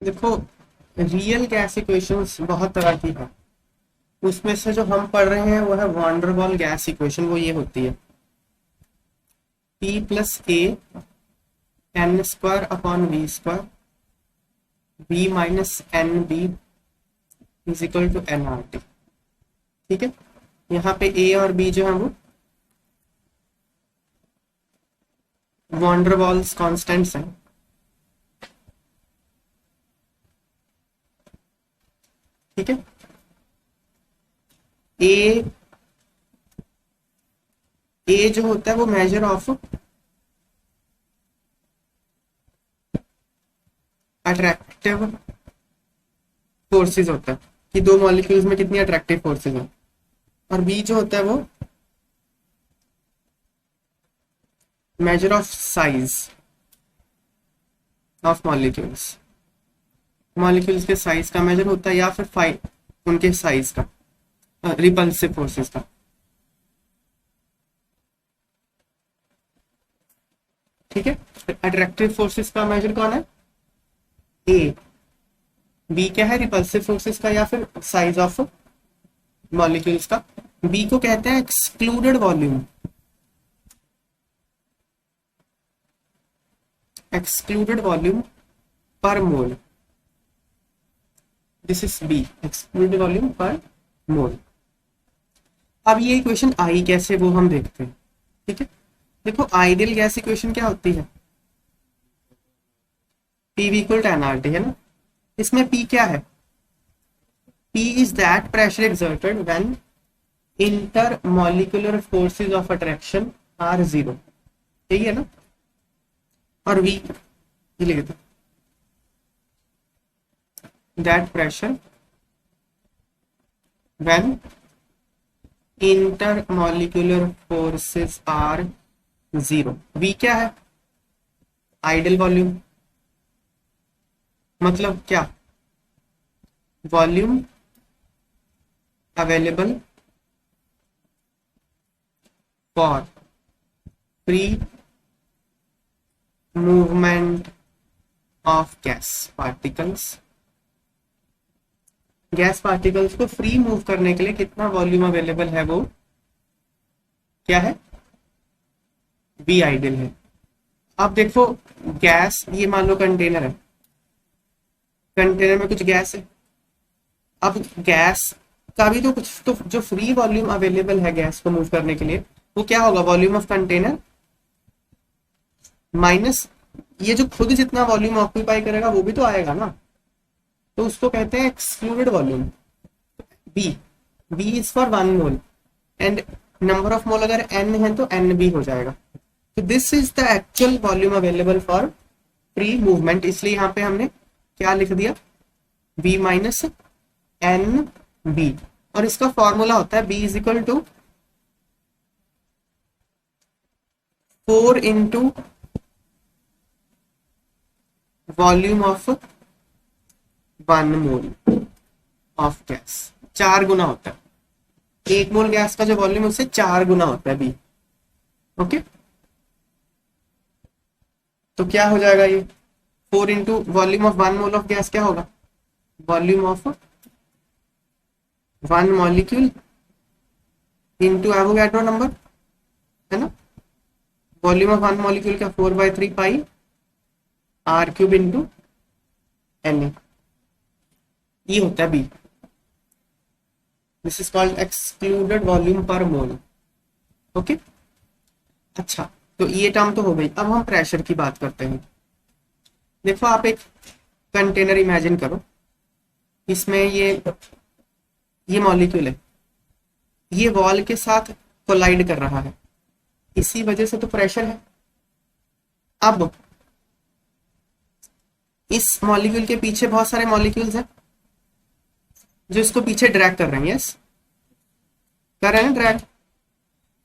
देखो, real gas equations बहुत तरह की है। उसमें से जो हम पढ़ रहे हैं वो है वॉन्डरबॉल गैस इक्वेशन। वो ये होती है P plus a n square upon we square V minus n b is equal to n R T. ठीक है, यहाँ पे ए और बी जो है वो वॉन्डरबॉल्स कॉन्स्टेंट्स हैं। ठीक है, ए ए जो होता है वो मेजर ऑफ अट्रैक्टिव फोर्सेस होता है कि दो मॉलिक्यूल्स में कितनी अट्रैक्टिव फोर्सेस हैं। और बी जो होता है वो measure of size of molecules. Molecules के साइज का मेजर होता है या फिर उनके साइज का, रिपल्सिव फोर्सेस का। ठीक है, अट्रैक्टिव फोर्सेस का मेजर कौन है? ए। बी क्या है? रिपल्सिव फोर्सेस का या फिर साइज ऑफ मॉलिक्यूल्स का। बी को कहते हैं excluded volume. Excluded volume per mole, this is B, excluded volume per mole. अब ये इक्वेशन आई कैसे, वो हम देखते हैं। ठीक है, देखो आइडियल गैस इक्वेशन क्या होती है? P इक्वल टू एनआरटी है ना। इसमें P क्या है? P is that pressure exerted when intermolecular forces of attraction are zero. यही है ना। और V ये लिख देते, that pressure when intermolecular forces are zero. V क्या है? Ideal volume. मतलब क्या? Volume available for free movement of gas particles. Gas particles को फ्री मूव करने के लिए कितना वॉल्यूम अवेलेबल है, वो क्या है? वी आइडियल है। अब देखो गैस, ये मान लो कंटेनर है, कंटेनर में कुछ गैस है। अब गैस का भी तो कुछ तो जो फ्री वॉल्यूम अवेलेबल है गैस को मूव करने के लिए, वो क्या होगा? वॉल्यूम ऑफ कंटेनर माइनस ये जो खुद जितना वॉल्यूम ऑक्यूपाई करेगा वो भी तो आएगा ना। तो उसको कहते हैं excluded volume. B, b is for one mole and number of mole अगर एन है तो एन बी हो जाएगा। तो this is the actual volume available for free movement. इसलिए यहाँ पे हमने क्या लिख दिया? B minus n b. और इसका फॉर्मूला होता है b is equal to 4 into volume of 1 mole of gas. 4 गुना होता है 1 मोल गैस का जो वॉल्यूम, उससे 4 गुना होता है बी। ओके, तो क्या हो जाएगा ये? 4 into volume of 1 mole of gas क्या होगा? Volume of 1 molecule into Avogadro number, है ना। वॉल्यूम ऑफ 1 मॉलिक्यूल का 4/3 pi r cube into N A, ये होता है B. This is called excluded volume per mole. Okay, अच्छा, तो ये टर्म तो हो गई। अब हम प्रेशर की बात करते हैं। देखो आप एक कंटेनर इमेजिन करो, इसमें ये मॉलिक्यूल है, ये वॉल के साथ कोलाइड कर रहा है, इसी वजह से तो प्रेशर है। अब इस मॉलिक्यूल के पीछे बहुत सारे मॉलिक्यूल्स हैं जो इसको पीछे ड्रैग कर रहे हैं। यस, कर रहे हैं ड्रैग।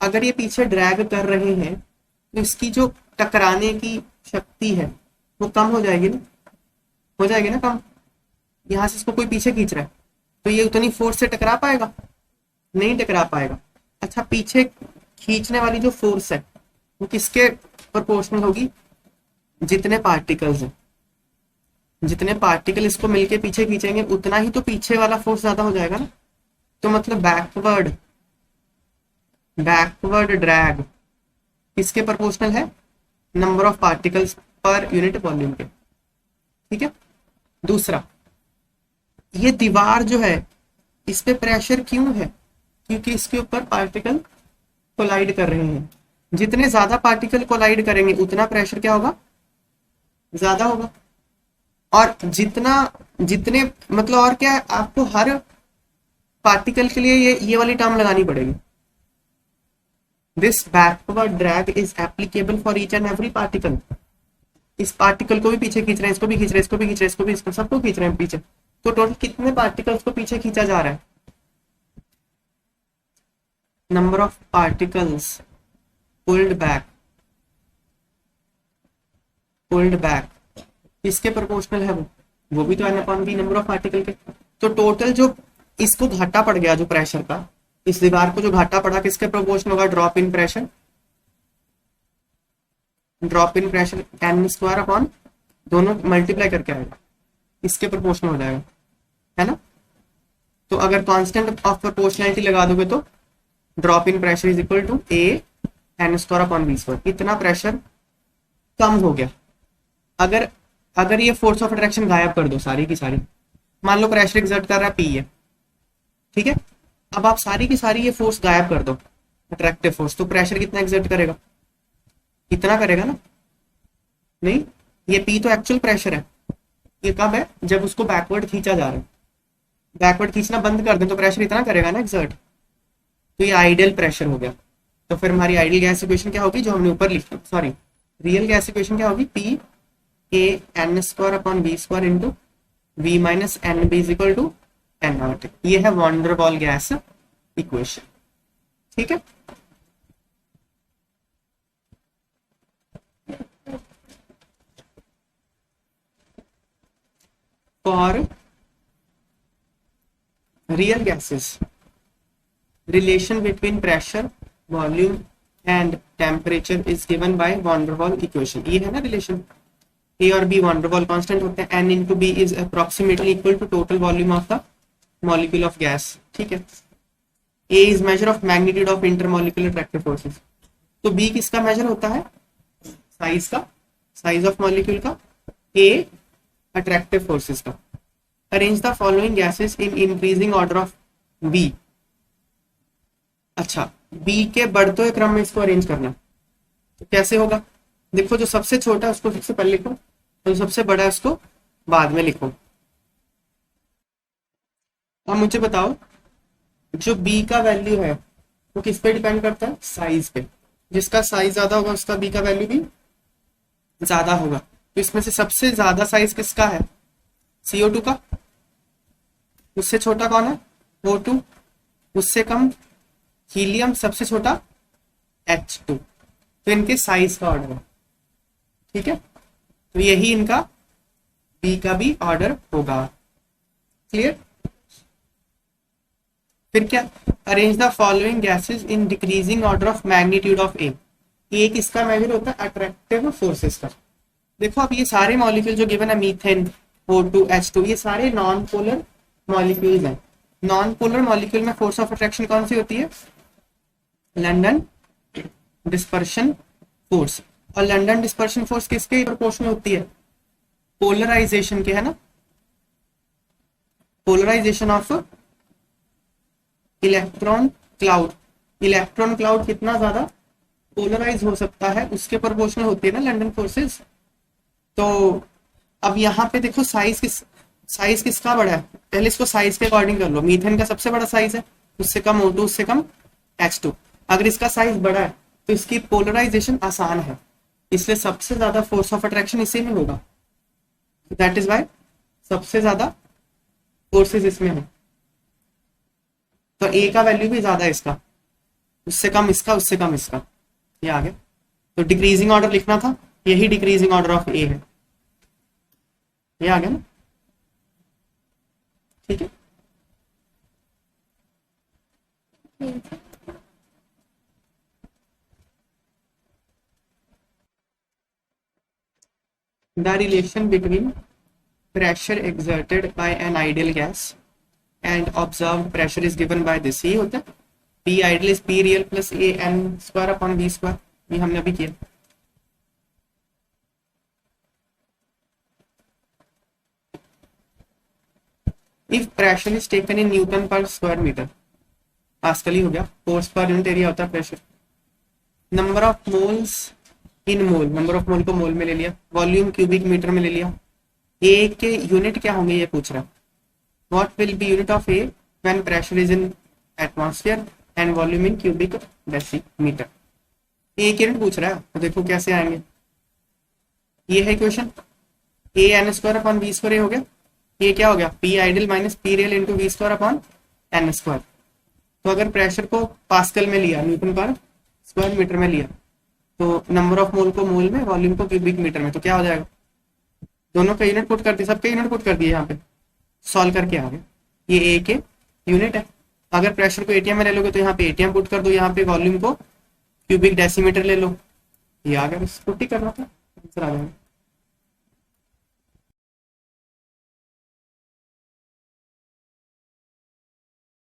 अगर ये पीछे ड्रैग कर रहे हैं तो इसकी जो टकराने की शक्ति है वो कम हो जाएगी ना, हो जाएगी ना कम। यहां से इसको कोई पीछे खींच रहा है तो ये उतनी फोर्स से टकरा पाएगा? नहीं टकरा पाएगा। अच्छा, पीछे खींचने वाली जो फोर्स है वो किसके प्रोपोर्शनल होगी? जितने पार्टिकल्स हैं, जितने पार्टिकल इसको मिलके पीछे खींचेंगे उतना ही तो पीछे वाला फोर्स ज्यादा हो जाएगा ना। तो मतलब बैकवर्ड बैकवर्ड ड्रैग किसके प्रोपोर्शनल है, number of particles per unit volume के। ठीक है। दूसरा, ये दीवार जो है इस पे प्रेशर क्यों है, क्योंकि इसके ऊपर पार्टिकल कोलाइड कर रहे हैं। जितने ज्यादा पार्टिकल कोलाइड करेंगे उतना प्रेशर क्या होगा, ज्यादा होगा। और जितना जितने मतलब और क्या है, आपको हर पार्टिकल के लिए ये वाली टर्म लगानी पड़ेगी। This backward drag is applicable for each and every particle. इस पार्टिकल को भी पीछे खींच रहे हैं, इसको भी खींच रहे हैं, इसको भी खींच रहे हैं, इसको भी, इसको सबको खींच रहे हैं पीछे। तो टोटल कितने पार्टिकल्स को पीछे खींचा जा रहा है, number of particles pulled back किसके प्रोपोर्शनल है, वो भी तो n upon b number of particle के। तो टोटल जो इसको घाटा पड़ गया जो प्रेशर का, इस दीवार को जो घाटा पड़ा किसके प्रोपोर्शनल होगा, drop in pressure n square upon दोनों मल्टीप्लाई करके आएगा, इसके प्रोपोर्शनल हो जाएगा, है ना। तो अगर कांस्टेंट ऑफ प्रोपोर्शनैलिटी लगा दोगे तो drop in pressure is equal to a n square upon b square. इतना प्रेशर कम हो गया। अगर ये फोर्स ऑफ अट्रैक्शन गायब कर दो सारी की सारी, मान लो प्रेशर एग्जर्ट कर रहा है पी है, ठीक है। अब आप सारी की सारी ये फोर्स गायब कर दो, अट्रैक्टिव फोर्स, तो प्रेशर कितना एग्जर्ट करेगा, इतना करेगा ना। नहीं, ये पी तो एक्चुअल प्रेशर है। ये कब है, जब उसको बैकवर्ड खींचा जा रहा है। बैकवर्ड खींचना बंद कर दें तो प्रेशर इतना करेगा ना एग्जर्ट। तो ये आइडियल प्रेशर हो गया। तो फिर हमारी आइडियल गैस इक्वेशन क्या होगी, जो हमने ऊपर लिखी, सॉरी रियल गैस इक्वेशन क्या होगी, p a n square upon b square into v minus n b is equal to n not. ये है van der Waal gas equation. ठीक है। For real gases relation between pressure, volume and temperature is given by van der Waal equation। ये है ना relation, A और B van der Waal constant होते हैं, N into B is approximately equal to total volume of the molecule of gas। ठीक है। A is measure of magnitude of intermolecular attractive forces। तो B किसका measure होता है, size का, size of molecule का। A अट्रैक्टिव फोर्सेस का। Arrange the following gases in increasing order of B। अच्छा, बी के बढ़ते हुए क्रम में इसको अरेंज करना, तो कैसे होगा, देखो जो सबसे छोटा है उसको सबसे पहले लिखो, और जो सबसे बड़ा है उसको बाद में लिखो। अब मुझे बताओ, जो बी का वैल्यू है वो किस पे डिपेंड करता है, साइज पे। जिसका साइज ज्यादा होगा उसका बी का वैल्यू भी ज्यादा होगा। तो इसमें से सबसे ज्यादा साइज किसका है, CO2 का। उससे छोटा कौन है, O2। उससे कम हीलियम, सबसे छोटा H2। तो इनके साइज का ऑर्डर है। ठीक है। तो यही इनका बी का भी ऑर्डर होगा। क्लियर। फिर क्या, arrange the following gases in decreasing order of magnitude of a. A किसका मेजर होता है, अट्रैक्टिव फोर्सेस का। देखो अब ये सारे मॉलिक्यूल जो गिवन है, मीथेन, O2, H2, ये सारे नॉन पोलर मॉलिक्यूल्स हैं। नॉन पोलर मॉलिक्यूल में फोर्स ऑफ अट्रैक्शन कौन सी होती है, लंडन डिस्पर्शन फोर्स। और लंडन डिस्पर्शन फोर्स किसके प्रोपोर्शनल होती है, पोलराइजेशन के, है ना। Polarisation of electron cloud. Electron cloud कितना ज्यादा पोलराइज हो सकता है उसके प्रोपोर्शनल होती है ना लंडन फोर्सेस। तो अब यहाँ पे देखो साइज किसका बड़ा है, पहले इसको साइज के अकॉर्डिंग कर लो। मीथेन का सबसे बड़ा साइज है, उससे कम O2, उससे कम H2। अगर इसका साइज बड़ा है तो इसकी पोलराइजेशन आसान है, इसलिए सबसे ज्यादा फोर्स ऑफ अट्रैक्शन इसी में होगा। दैट इज वाई सबसे ज्यादा फोर्सेस इसमें है। तो ए का वैल्यू भी ज्यादा है इसका, उससे कम इसका, उससे कम इसका। ये आ गया। तो डिक्रीजिंग ऑर्डर लिखना था, यही डिक्रीजिंग ऑर्डर ऑफ ए है। ये आ गया ना। ठीक है। The relation between pressure exerted by an ideal gas and observed pressure is given by this, यही होता है P ideal is P real plus A n square upon V square, ये हमने अभी किया. If pressure is taken in Newton per square meter, pascal ही हो गया, फोर्स पर यूनिट एरिया होता है pressure. Number of moles in mole, number of mole को मोल में ले लिया, वॉल्यूम क्यूबिक मीटर में ले लिया. ए के यूनिट क्या होंगे ये पूछ रहा है. What will be unit of a when pressure is in atmosphere and volume in cubic decimeter. A के यूनिट पूछ रहा है, तो देखो कैसे आएंगे. ये है question, a n square upon we square हो गया. ये क्या हो गया, p ideal minus p real into v square upon n square. तो अगर प्रेशर को पास्कल में लिया, न्यूटन पर स्क्वायर मीटर में लिया, तो नंबर ऑफ मोल को मोल में, वॉल्यूम को क्यूबिक मीटर में, तो क्या हो जाएगा. दोनों का यूनिट पुट कर दिए, सबके यूनिट पुट कर दिए, यहाँ पे सॉल्व करके आ गए. ये ए के यूनिट है. अगर प्रेशर को एटीएम में ले लोगे तो यहाँ पे एटीएम पुट कर दो, यहाँ पे वॉल्यूम को क्यूबिक डेसीमीटर ले लो. ये आ गया, बस पुट ही करना था, आंसर आ जाएगा.